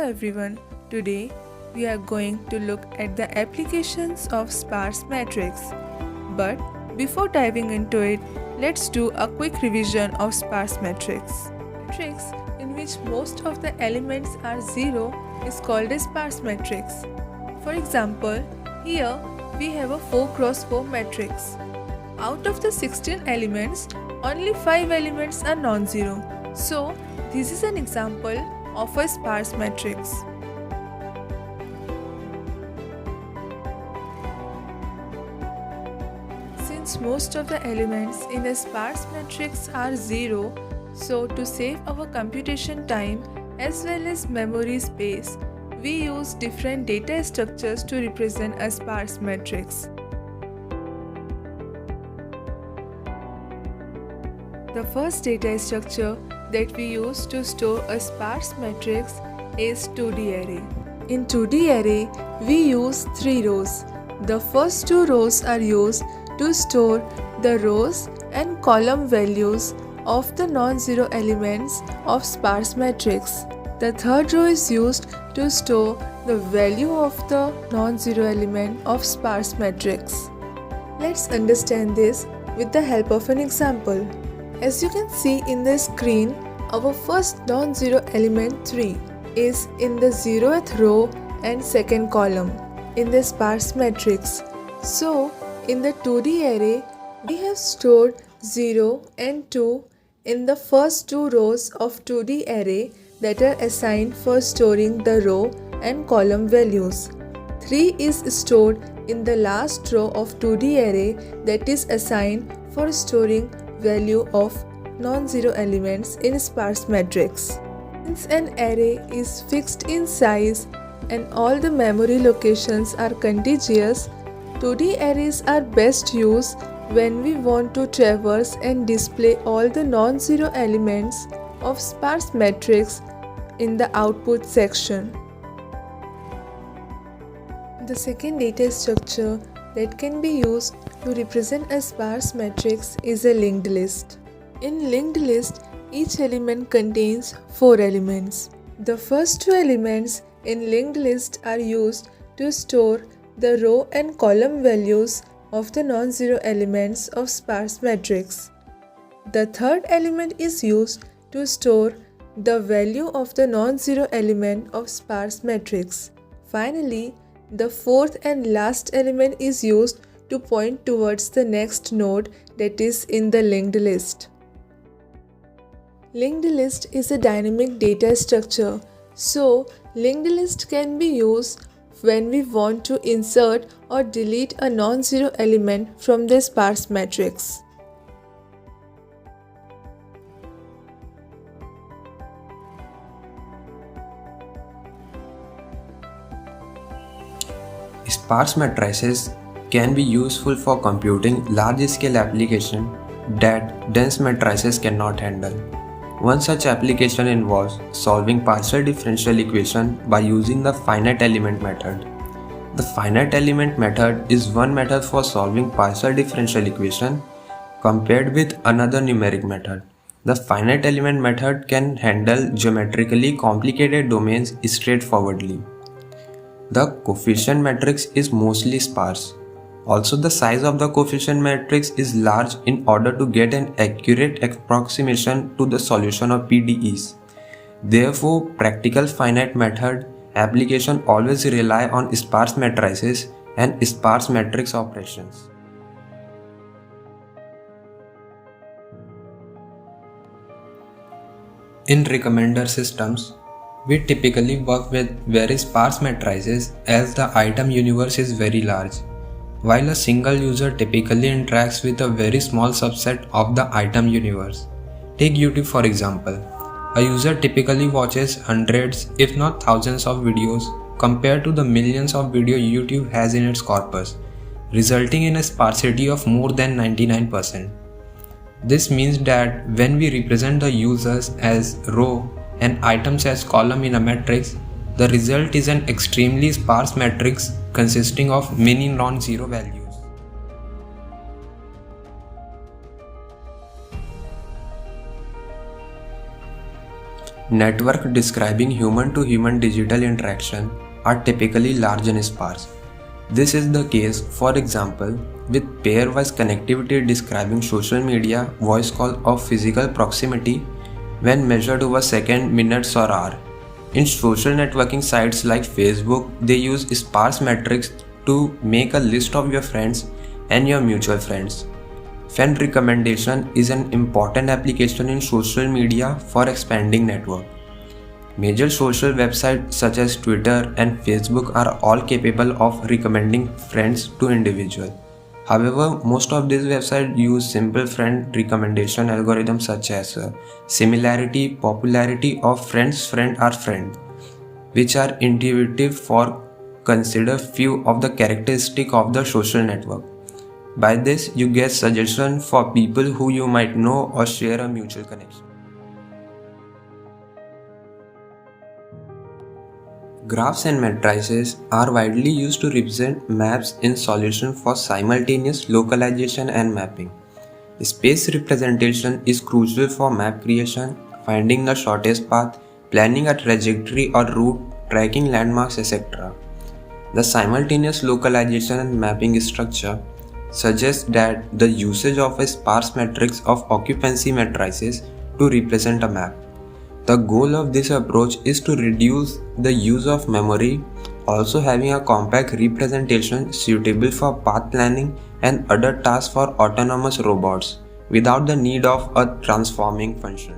everyone. Today we are going to look at the applications of sparse matrix. But before diving into it, let's do a quick revision of sparse matrix. Matrix in which most of the elements are zero is called a sparse matrix. For example, here we have a 4x4 matrix. Out of the 16 elements, only 5 elements are non-zero. So, this is an example of a sparse matrix. Since most of the elements in a sparse matrix are zero, so to save our computation time as well as memory space, we use different data structures to represent a sparse matrix. The first data structure that we use to store a sparse matrix is 2D array. In 2D array, we use 3 rows. The first 2 rows are used to store the rows and column values of the non-zero elements of sparse matrix. The third row is used to store the value of the non-zero element of sparse matrix. Let's understand this with the help of an example. As you can see in the screen, our first non-zero element 3 is in the 0th row and 2nd column in the sparse matrix. So, in the 2D array, we have stored 0 and 2 in the first 2 rows of 2D array that are assigned for storing the row and column values. 3 is stored in the last row of 2D array that is assigned for storing value of non-zero elements in sparse matrix. Since an array is fixed in size and all the memory locations are contiguous, 2D arrays are best used when we want to traverse and display all the non-zero elements of sparse matrix in the output section. The second data structure that can be used to represent a sparse matrix is a linked list. In linked list, each element contains 4 elements. The first 2 elements in linked list are used to store the row and column values of the non-zero elements of sparse matrix. The third element is used to store the value of the non-zero element of sparse matrix. Finally, the fourth and last element is used to point towards the next node that is in the linked list. Linked list is a dynamic data structure, so linked list can be used when we want to insert or delete a non-zero element from the sparse matrix. Sparse matrices can be useful for computing large-scale applications that dense matrices cannot handle. One such application involves solving partial differential equation by using the finite element method. The finite element method is one method for solving partial differential equation compared with another numeric method. The finite element method can handle geometrically complicated domains straightforwardly. The coefficient matrix is mostly sparse. Also, the size of the coefficient matrix is large in order to get an accurate approximation to the solution of PDEs. Therefore, practical finite method application always rely on sparse matrices and sparse matrix operations. In recommender systems, we typically work with very sparse matrices as the item universe is very large, while a single user typically interacts with a very small subset of the item universe. Take YouTube for example. A user typically watches hundreds if not thousands of videos compared to the millions of videos YouTube has in its corpus, resulting in a sparsity of more than 99%. This means that when we represent the users as row and items as column in a matrix, the result is an extremely sparse matrix consisting of many non-zero values. Networks describing human-to-human digital interaction are typically large and sparse. This is the case, for example, with pairwise connectivity describing social media voice call of physical proximity when measured over second, minutes, or hour. In social networking sites like Facebook, they use sparse metrics to make a list of your friends and your mutual friends. Friend recommendation is an important application in social media for expanding network. Major social websites such as Twitter and Facebook are all capable of recommending friends to individuals. However, most of these websites use simple friend recommendation algorithms such as similarity, popularity of friends, friend or friend, which are intuitive for consider few of the characteristics of the social network. By this, you get suggestions for people who you might know or share a mutual connection. Graphs and matrices are widely used to represent maps in solution for simultaneous localization and mapping. Space representation is crucial for map creation, finding the shortest path, planning a trajectory or route, tracking landmarks, etc. The simultaneous localization and mapping structure suggests that the usage of a sparse matrix of occupancy matrices to represent a map. The goal of this approach is to reduce the use of memory, also having a compact representation suitable for path planning and other tasks for autonomous robots without the need of a transforming function.